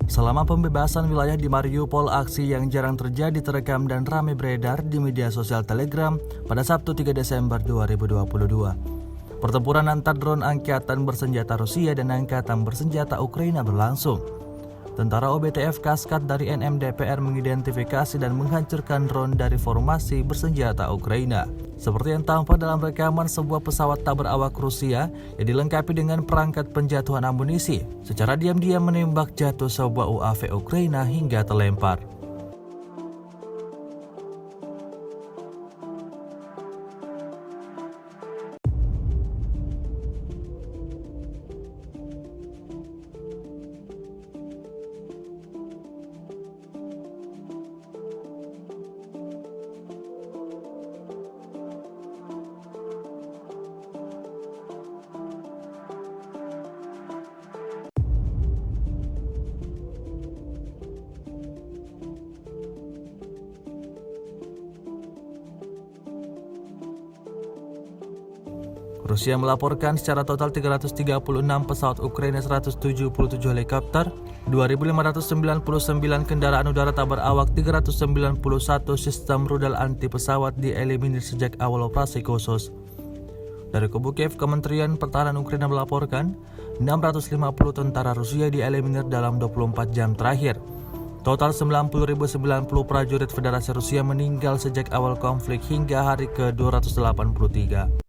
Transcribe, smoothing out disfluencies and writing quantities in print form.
Selama pembebasan wilayah di Mariupol, aksi yang jarang terjadi terekam dan ramai beredar di media sosial Telegram pada Sabtu 3 Desember 2022. Pertempuran antar drone angkatan bersenjata Rusia dan angkatan bersenjata Ukraina berlangsung. Tentara OBTF Kaskat dari NMDPR mengidentifikasi dan menghancurkan drone dari formasi bersenjata Ukraina. Seperti yang tampak dalam rekaman sebuah pesawat tak berawak Rusia yang dilengkapi dengan perangkat penjatuhan amunisi, secara diam-diam menembak jatuh sebuah UAV Ukraina hingga terlempar. Rusia melaporkan secara total 336 pesawat Ukraina, 177 helikopter, 2.599 kendaraan udara tak berawak, 391 sistem rudal anti pesawat dieliminir sejak awal operasi khusus. Dari kubu Kiev, Kementerian Pertahanan Ukraina melaporkan 650 tentara Rusia dieliminir dalam 24 jam terakhir. Total 90.090 prajurit Federasi Rusia meninggal sejak awal konflik hingga hari ke-283.